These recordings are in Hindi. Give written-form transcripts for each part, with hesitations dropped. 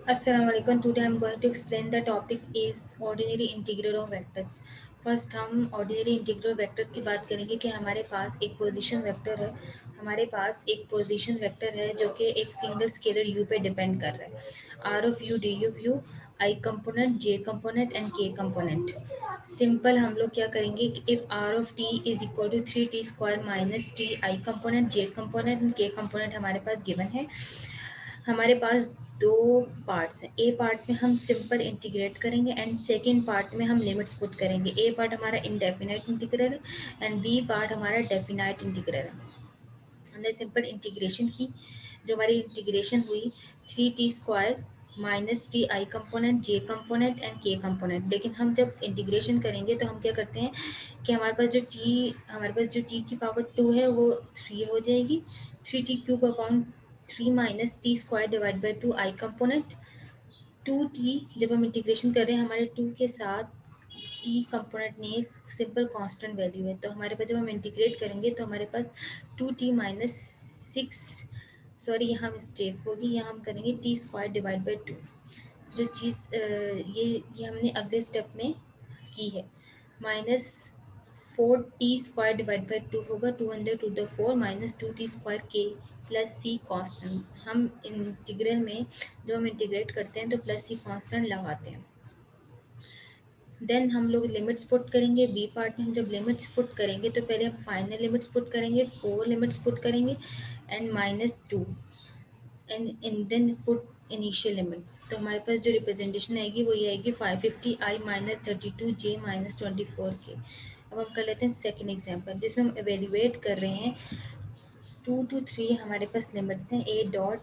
Assalamualaikum. Today I'm going to explain the topic is ordinary integral of vectors. First हम ऑर्डिनरी इंटीग्रल वेक्टर्स की बात करेंगे कि हमारे पास एक पोजीशन वेक्टर है। हमारे पास एक पोजीशन वेक्टर है जो कि एक सिंगल स्केलर u पे डिपेंड कर रहा है। R of u d of u i component j component and k component. Simple हम लोग क्या करेंगे कि if r of t is equal to 3t² minus t i component j component and k component हमारे पास गिवन है। हमारे पास दो पार्ट्स हैं। ए पार्ट में हम सिंपल इंटीग्रेट करेंगे एंड सेकेंड पार्ट में हम लिमिट्स पुट करेंगे। ए पार्ट हमारा इनडेफिनाइट इंटीग्रल है एंड बी पार्ट हमारा डेफिनाइट इंटीग्रल है। हमने सिंपल इंटीग्रेशन की, जो हमारी इंटीग्रेशन हुई 3t² minus t i component j component and k component. लेकिन हम जब इंटीग्रेशन करेंगे तो हम क्या करते हैं कि हमारे पास जो टी की पावर 2 है वो 3 हो जाएगी। 3t³ upon 3 minus t² divide by 2 I component 2t। जब हम इंटीग्रेशन कर रहे हैं हमारे 2 के साथ टी कंपोनेंट ने सिंपल कांस्टेंट वैल्यू है, तो हमारे पास जब हम इंटीग्रेट करेंगे तो हमारे पास 2t माइनस 6 सॉरी यहाँ मिस्टेक होगी, यहाँ हम करेंगे t² डिवाइड बाई 2। जो चीज़ ये हमने अगले स्टेप में की है। माइनस 4t² डिवाइड बाई 2 होगा 2 × 2 ^ 4 माइनस 2t² के प्लस सी कांस्टेंट। हम इंटीग्रल में जब हम इंटीग्रेट करते हैं तो प्लस सी कांस्टेंट लगाते हैं। देन हम लोग लिमिट्स पुट करेंगे। बी पार्ट में हम जब लिमिट्स पुट करेंगे तो पहले हम फाइनल लिमिट्स पुट करेंगे, 4 लिमिट्स पुट करेंगे and -2 and then put initial limits. तो हमारे पास जो रिप्रेजेंटेशन आएगी वो ये आएगी 550i minus 32j minus 24k। अब हम कर लेते हैं सेकेंड एग्जाम्पल जिसमें हम एवेल्यूएट कर रहे हैं 2 to 3 हमारे पास लिमिट्स हैं। A dot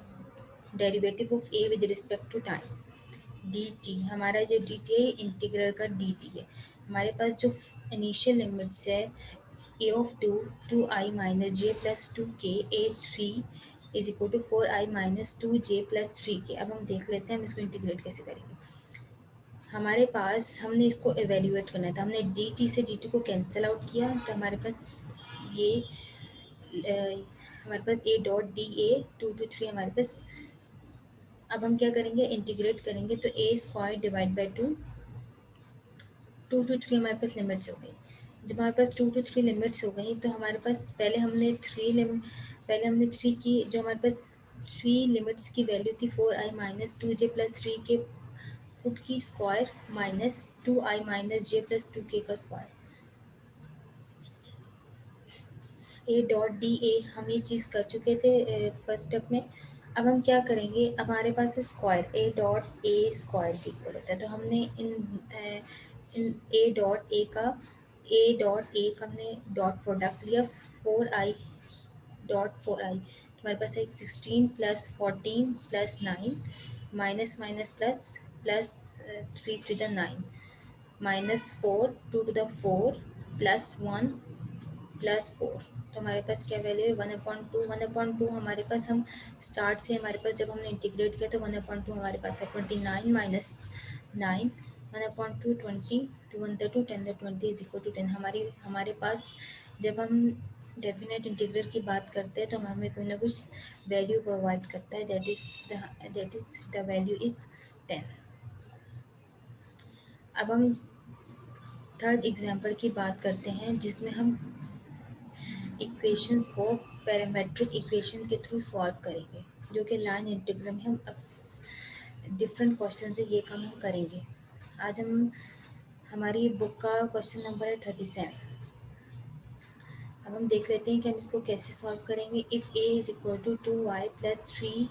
derivative of a with respect to time d t. हमारा जो डी टी है इंटीग्रल का डी टी है। हमारे पास जो इनिशियल लिमिट्स है a of 2 i minus j plus 2k a 3 is equal to 4i minus 2j plus 3k। अब हम देख लेते हैं हम इसको इंटीग्रेट कैसे करेंगे। हमारे पास हमने इसको एवेल्यूएट करना था, हमने डी टी से डी टी को कैंसिल आउट किया तो हमारे पास ये हमारे पास a dot d a 2 to 3 हमारे पास। अब हम क्या करेंगे इंटीग्रेट करेंगे तो a² डिवाइड बाई 2 2 to 3 हमारे पास लिमिट्स हो गई। जब हमारे पास 2 to 3 लिमिट्स हो गई तो हमारे पास पहले हमने 3 की, जो हमारे पास 3 लिमिट्स की वैल्यू थी 4i माइनस 2j प्लस 3 के फुट की square minus 2i minus j plus 2k का स्क्वायर। ए डॉट डी ए हम ये चीज़ कर चुके थे फर्स्ट स्टेप में। अब हम क्या करेंगे, अब हमारे पास है square A dot A square की इक्वल होता है, तो हमने इन ए डॉट ए का हमने डॉट प्रोडक्ट लिया 4i डॉट 4i। हमारे पास है 16 plus 14 plus 9 minus minus plus plus 3 to the 9 minus 4 2 to the 4 plus 1 plus 4। तो हमारे पास क्या वैल्यू है 1/2 हमारे पास। हम स्टार्ट से हमारे पास जब हमने इंटीग्रेट किया तो 1/2 हमारे पास है 29 माइनस 9 1/2 20 2 × 10 20 इज इक्वल टू 10। हमारे पास जब हम डेफिनेट इंटीग्रल की बात करते हैं तो हमें कोई ना कुछ वैल्यू प्रोवाइड करता है, that is the value is 10। अब हम थर्ड एग्जाम्पल की बात करते हैं जिसमें हम इक्वेशंस को पैरामेट्रिक इक्वेशन के थ्रू सॉल्व करेंगे, जो कि लाइन इंटीग्रल में हम डिफरेंट क्वेश्चन से ये काम हम करेंगे। आज हम हमारी बुक का क्वेश्चन नंबर है 37। अब हम देख लेते हैं कि हम इसको कैसे सॉल्व करेंगे। If a is equal to 2y plus 3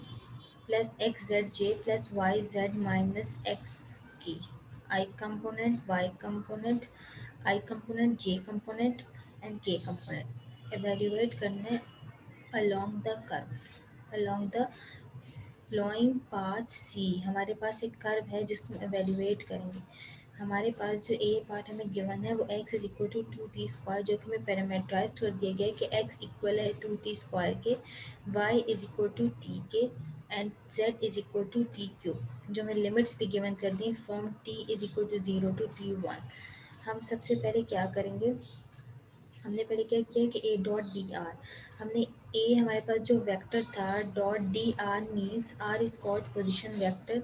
plus x z j plus y z minus x की i component y component i component j component and k component evaluate करने along the curve along the flowing path C। हमारे पास एक कर्व है जिसको हम एवेल्यूएट करेंगे। हमारे पास जो ए पार्ट हमें गिवन है वो x is equal to 2t² जो कि हमें पैरामीटराइज कर दिया गया है कि x इक्वल है 2t² के, y is equal to t के and z is equal to t³ जो हमें लिमिट्स भी गिवन कर दी from t is equal to 0 to t1। हम सबसे पहले क्या करेंगे, हमने पहले क्या किया कि ए डॉट डी आर, हमने ए हमारे पास जो वेक्टर था dot d r means r is called position vector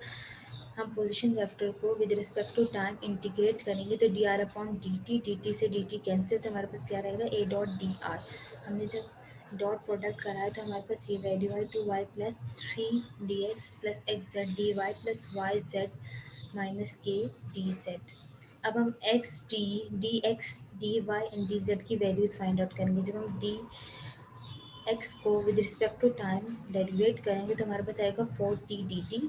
हम पोजीशन वेक्टर को with respect to time integrate करेंगे तो d r upon d t से डी टी कैंसिल, तो हमारे पास क्या रहेगा ए डॉट डी आर। हमने जब डॉट प्रोडक्ट करा है तो हमारे पास ये वैल्यू है 2y plus 3 dx plus x z d y plus y z minus k d z. अब हम x d d x d y and d z की वैल्यूज़ फाइंड आउट करेंगे। जब हम डी एक्स को with respect to time derivate करेंगे तो हमारे पास आएगा 4t dt,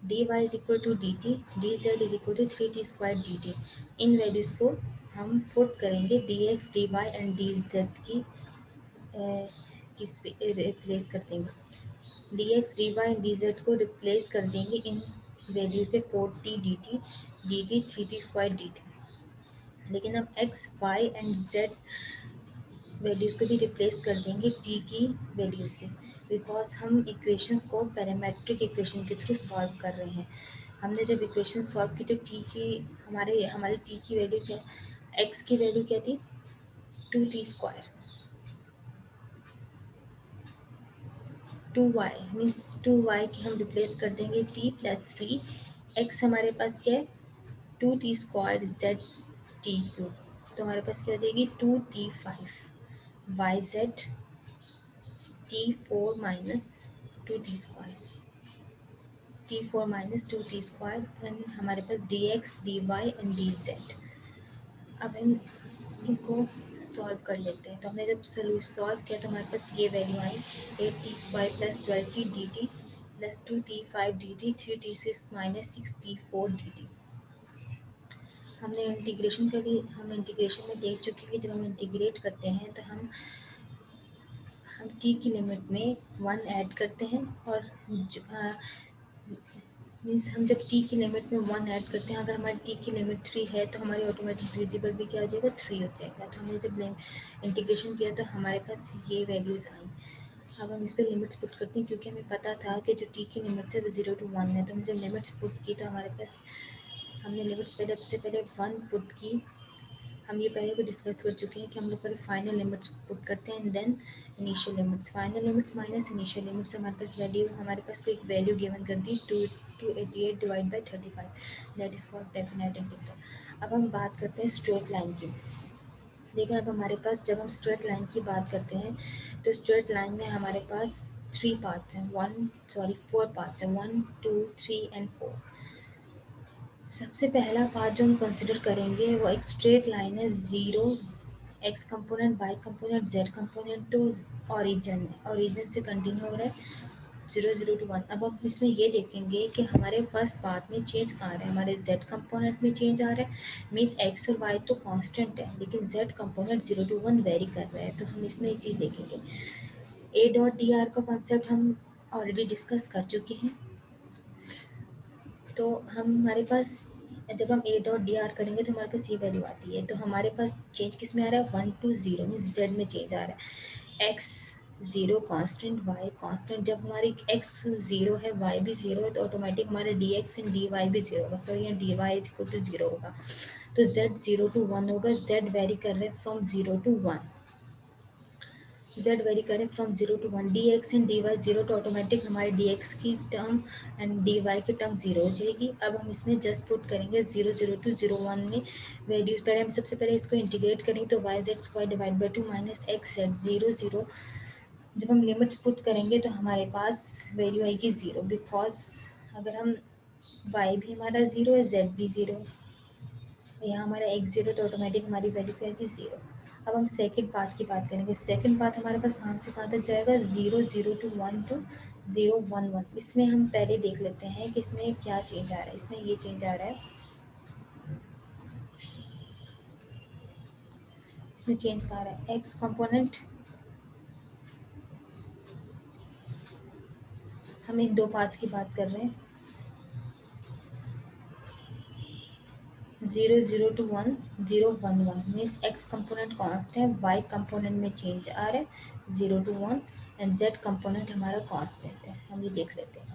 dy is equal to d t, d z is equal to 3t² dt। इन वैल्यूज़ को हम पुट करेंगे d x d y and d z की किस रिप्लेस कर देंगे, d x d y and d z को रिप्लेस कर देंगे इन वैल्यू से 4t dt 3t² dt। लेकिन हम x y and z values को भी रिप्लेस कर देंगे टी की वैल्यू से, बिकॉज हम इक्वेशंस को पैरामेट्रिक इक्वेशन के थ्रू सॉल्व कर रहे हैं। हमने जब इक्वेशन सॉल्व की तो टी की हमारे टी की वैल्यू क्या, एक्स की वैल्यू क्या थी 2t², 2y मीन्स 2y की हम रिप्लेस कर देंगे t प्लस 3, एक्स हमारे पास क्या है 2t² जेड टी क्यूब, तो हमारे पास क्या हो जाएगी 2t5 y z t4 minus 2t², t4 minus 2t² and हमारे पास dx dy एंड dz। अब हम इनको सॉल्व कर लेते हैं। तो हमने जब सॉल्व किया तो हमारे पास ये वैल्यू आई 8t² plus 12t dt plus 2t5 dt 3t6 minus 6t4 dt। हमने इंटीग्रेशन के लिए हम इंटीग्रेशन में देख चुके हैं कि जब हम इंटीग्रेट करते हैं तो हम t की लिमिट में 1 ऐड करते हैं और मीन्स हम जब t की लिमिट में 1 ऐड करते हैं, अगर हमारी t की लिमिट 3 है तो हमारी ऑटोमेटिक डिविजिबल भी क्या हो जाएगा 3 हो जाएगा। तो हमने जब इंटीग्रेशन किया तो हमारे पास ये वैल्यूज़ आई। अब हम इस पर लिमिट्स पुट करते हैं क्योंकि हमें पता था कि जो t की लिमिट्स है वो 0 to 1 है। तो हम जब लिमिट्स पुट की तो हमारे पास हमने लिमिट्स पहले 1 पुट की। हम ये पहले भी डिस्कस कर चुके हैं कि हम लोग पहले फाइनल लिमिट्स पुट करते हैं and then initial limits. Final limits minus initial limits, हमारे पास वैल्यू कोई वैल्यू गिवन कर दी 288 divide by 35, that is called definite integral. अब हम बात करते हैं स्ट्रेट लाइन की। देखिए अब हमारे पास जब हम स्ट्रेट लाइन की बात करते हैं तो स्ट्रेट लाइन में हमारे पास 4 पार्ट्स हैं 1 2 3 एंड 4। सबसे पहला पार्ट जो हम कंसिडर करेंगे वो एक स्ट्रेट लाइन है, zero x component y component z component तो ओरिजिन से कंटिन्यू हो रहा है 0 to 1। अब हम इसमें ये देखेंगे कि हमारे फर्स्ट पार्ट में चेंज कहाँ रहा है, हमारे जेड कंपोनेंट में चेंज आ रहा है। मीन्स एक्स और वाई तो कांस्टेंट है लेकिन जेड कंपोनेंट 0 to 1 वेरी कर रहा है, तो हम इसमें ये चीज़ देखेंगे। ए डॉट डी आर का कॉन्सेप्ट हम ऑलरेडी डिस्कस कर चुके हैं। तो हमारे पास जब हम ए डॉट डी आर करेंगे तो हमारे पास ये वैल्यू आती है। तो हमारे पास चेंज किस में आ रहा है 1 to 0 मीन्स जेड में चेंज आ रहा है। X 0 constant, y constant. जब हमारी एक्स 0 है वाई भी 0 है तो ऑटोमेटिक हमारे d x and d y भी 0 होगा, सॉरी यहाँ d y is equal to 0 होगा। तो जेड 0 to 1 होगा, जेड वेरी कर रहे हैं फ्रॉम 0 to 1, z वेरी करें from 0 to 1, d x and d y 0 तो ऑटोमेटिक हमारे डी एक्स की टर्म एंड डी वाई की टर्म 0 हो जाएगी। अब हम इसमें जस्ट पुट करेंगे 0 to 1 में वैल्यू। पहले हम सबसे पहले इसको इंटीग्रेट करेंगे तो y z square divide by 2 minus x z 0 जब हम लिमिट्स पुट करेंगे तो हमारे पास वैल्यू आएगी 0, बिकॉज अगर हम वाई भी हमारा 0 है जेड भी 0 है, यहाँ हमारा एक्स 0 तो ऑटोमेटिक हमारी वैल्यू क्या आएगी 0। अब हम सेकंड पार्ट की बात करेंगे। सेकंड पार्ट हमारे पास कहाँ से कहाँ तक जाएगा 0 to 1 to 0 1 1। इसमें हम पहले देख लेते हैं कि इसमें क्या चेंज आ रहा है। इसमें ये चेंज आ रहा है, इसमें चेंज कहाँ आ रहा है एक्स कंपोनेंट। हम इन दो पार्ट्स की बात कर रहे हैं 0 to 1 0 1 1 means x component const है, वाई कंपोनेंट में चेंज आ रहा है 0 to 1 एंड जेड कंपोनेंट हमारा कांस्टेंट है। हम ये देख लेते हैं।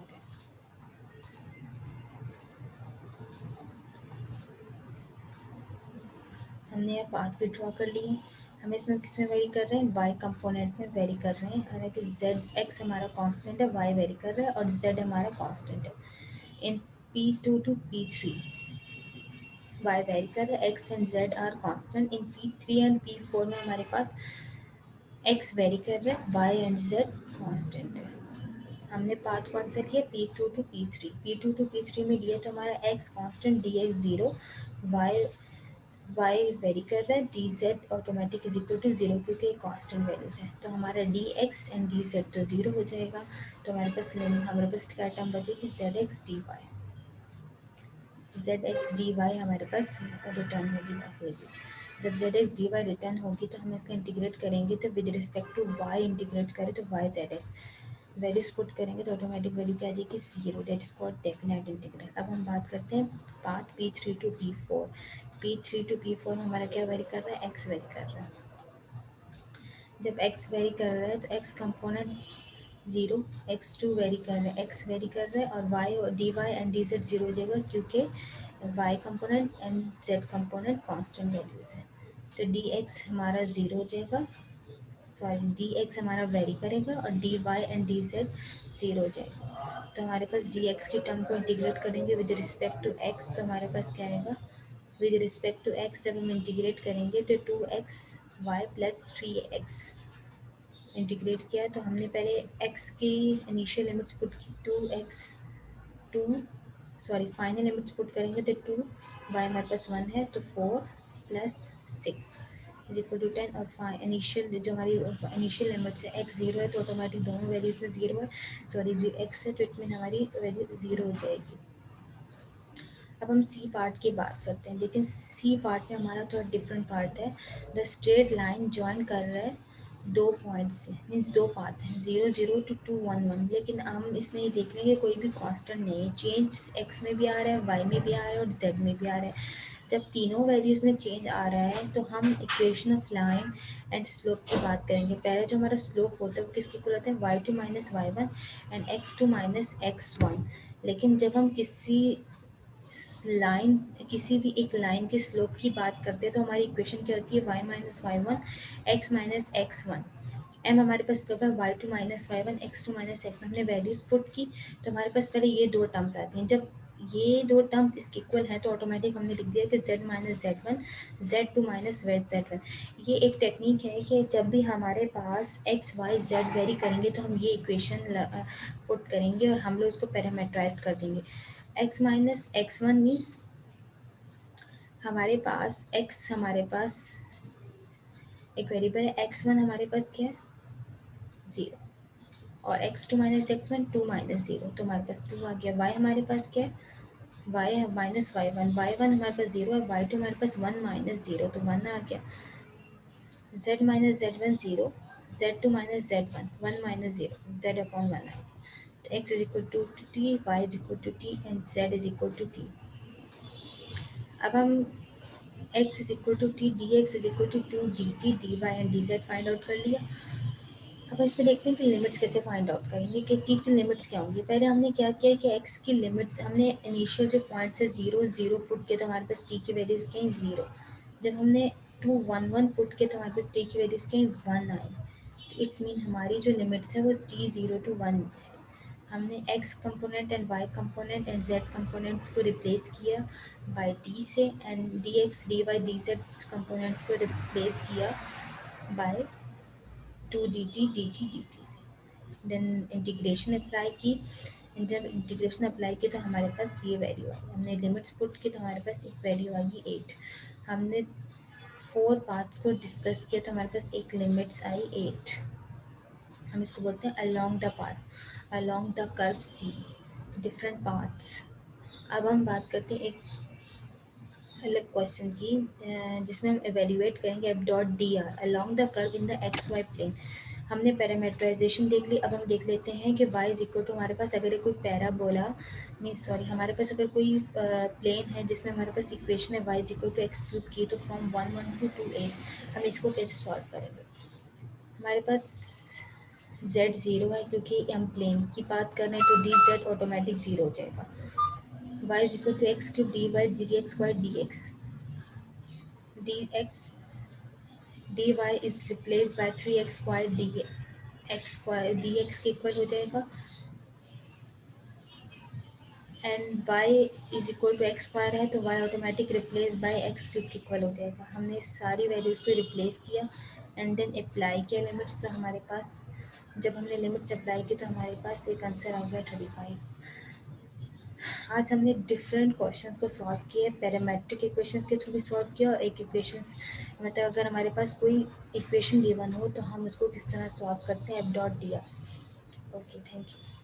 हमने यहाँ पार्ट भी ड्रॉ कर लिए। हम इसमें किस में वेरी कर रहे हैं वाई कंपोनेंट में वेरी कर रहे हैं। हालांकि जेड एक्स हमारा कांस्टेंट है, वाई वेरी कर रहा है और जेड हमारा कांस्टेंट है। इन P2 to P3 y vary कर रहा है, x and z are constant. इन P3 एंड P4 में हमारे पास x वेरी कर रहा है, y एंड z कांस्टेंट है। हमने पाथ कौन सा लिया, P2 to P3। P2 to P3 में लिया तो हमारा x constant, dx 0, y vary कर रहा है, dz automatic is equal to 0 क्योंकि कांस्टेंट वैल्यूज है। तो हमारा dx एंड dz तो 0 हो जाएगा। तो हमारे पास क्या टर्म बचेगी, zx dy। zx dy हमारे पास रिटर्न होगी वैल्यूज। जब zx dy रिटर्न होगी तो हम इसका इंटीग्रेट करेंगे, तो with respect to y integrate करें तो y zx वैल्यूज पुट करेंगे तो ऑटोमेटिक वैल्यू क्या आ जाएगी, 0। That is called definite integral. अब हम बात करते हैं part P3 to P4। P3 to P4 में हमारा क्या वेरी कर रहा है, x वेरी कर रहा है। जब x वेरी कर रहा है तो x कंपोनेंट 0, x2 वेरी कर रहा है, x वेरी कर रहा है, और y और dy एंड dz 0 हो जाएगा क्योंकि y component and z component constant values है। तो dx हमारा 0 हो जाएगा, सॉरी dx हमारा वेरी करेगा, और dy एंड dz 0 हो जाएगा। तो हमारे पास dx की टर्म को इंटीग्रेट करेंगे विद रिस्पेक्ट टू x, तो हमारे पास क्या आएगा, विद रिस्पेक्ट टू x जब हम इंटीग्रेट करेंगे तो 2x y plus 3x integrate किया। तो हमने पहले x की इनिशियल लिमिट्स पुट की, 2x 2 sorry final limits put करेंगे तो 2 y हमारे पास 1 है तो 4 प्लस 6 इज इक्वल टू 10। और इनिशियल जो हमारी इनिशियल लिमिट्स है x 0 है तो ऑटोमेटिक दोनों वैल्यूज में 0 है, सॉरी x है तो इट मीन हमारी वैल्यू 0 हो जाएगी। अब हम सी पार्ट की बात करते हैं, लेकिन सी पार्ट में हमारा थोड़ा डिफरेंट पार्ट है। द स्ट्रेट लाइन ज्वाइन कर रहा है दो पॉइंट से, मीन्स दो पाथ हैं, 0 0 टू 2 1 1। लेकिन हम इसमें ये देख लेंगे कोई भी कांस्टेंट नहीं है, चेंज एक्स में भी आ रहा है, वाई में भी आ रहा है, और जेड में भी आ रहा है। जब तीनों वैल्यूज में चेंज आ रहा है तो हम equation of line and slope की बात करेंगे। पहले जो हमारा स्लोप होता है वो किसके इक्वल होता है, y2 minus y1 and x2 minus x1। लेकिन जब हम लाइन किसी भी एक लाइन के स्लोप की बात करते हैं तो हमारी इक्वेशन क्या होती है, y minus y one x minus x one. M हमारे पास कब है, y2 minus y one x two minus x. हमने वैल्यूज पुट की तो हमारे पास पहले ये दो टर्म्स आती हैं। जब ये दो टर्म्स इसके इक्वल है तो ऑटोमेटिक हमने लिख दिया कि z minus z one, z2 minus z one. ये एक टेक्निक है कि जब भी हमारे पास x y z वेरी करेंगे तो हम ये इक्वेशन पुट करेंगे और हम लोग इसको पैरामीटराइज कर देंगे। x minus x one means हमारे पास x हमारे पास एक वेरिएबल है, x1 हमारे पास क्या है, 0, और x2 minus x one 2 minus 0 तो हमारे पास 2 आ गया। y हमारे पास क्या है, y है माइनस वाई वन, हमारे पास 0 है, y2 हमारे पास 1 माइनस 0 तो 1 आ गया। z minus z one 0, z2 minus z one 1 minus 0, z upon 1 आएगा। तो x is equal to t, y is equal to t and z is equal to t। अब हम x is equal to t, d x is equal to 2 d t d y and d z find out कर लिया। अब इसमें देखते हैं कि लिमिट्स कैसे फाइंड आउट करेंगे कि टी की लिमिट्स क्या होंगी। पहले हमने क्या किया कि x की लिमिट्स हमने इनिशियल जो पॉइंट है 0 0 पुट किया तो हमारे पास t की वैल्यूज क्या है, 0। जब हमने 2 1 1 पुट किया तो हमारे पास t की वैल्यूज क्या है, 1 आई। तो इट्स मीन हमारी जो लिमिट्स है वो t 0 टू 1। हमने x component and y component and z components को रिप्लेस किया बाय t से, and dx dy dz components को रिप्लेस किया बाय 2 dt dt dt से। देन इंटीग्रेशन अप्लाई की, जब इंटीग्रेशन अप्लाई की तो हमारे पास ये वैल्यू आई। हमने लिमिट्स पुट की तो हमारे पास एक वैल्यू आई 8। हमने 4 पार्ट्स को डिस्कस किया तो हमारे पास एक लिमिट्स आई 8। हम इसको बोलते हैं along the path, along the curve C, different paths. अब हम बात करते हैं एक अलग क्वेश्चन की जिसमें हम एवेल्यूएट करेंगे F dot d r along the curve in the x y plane. हमने पैरामीटराइजेशन देख ली। अब हम देख लेते हैं कि y इज इक्वल टू हमारे पास अगर कोई पैराबोला नहीं सॉरी हमारे पास अगर कोई प्लेन है जिसमें हमारे पास इक्वेशन है y is equal to x cube की, तो फ्रॉम 1 1 टू 2 8 हम इसको कैसे सॉल्व करेंगे। हमारे पास z 0 है क्योंकि हम प्लेन की बात कर रहे हैं तो डी जेड ऑटोमेटिक 0 हो जाएगा। y is equal to x cube d y d x square d x, d x d y is replace by 3x square d x square d x के इक्वल हो जाएगा and y is equal to x square है तो y automatic replace by x cube के इक्वल हो जाएगा। हमने सारी वैल्यूज़ को रिप्लेस किया एंड देन अप्लाई किया लिमिट्स, तो हमारे पास जब हमने लिमिट्स अप्लाई की तो हमारे पास एक आंसर आ गया 35। आज हमने डिफरेंट क्वेश्चंस को सॉल्व किए, पैरामेट्रिक इक्वेशंस के थ्रू भी सॉल्व किया और एक इक्वेशंस मतलब अगर हमारे पास कोई इक्वेशन गिवन हो तो हम उसको किस तरह सॉल्व करते हैं, एफ डॉट दिया। Okay, thank you.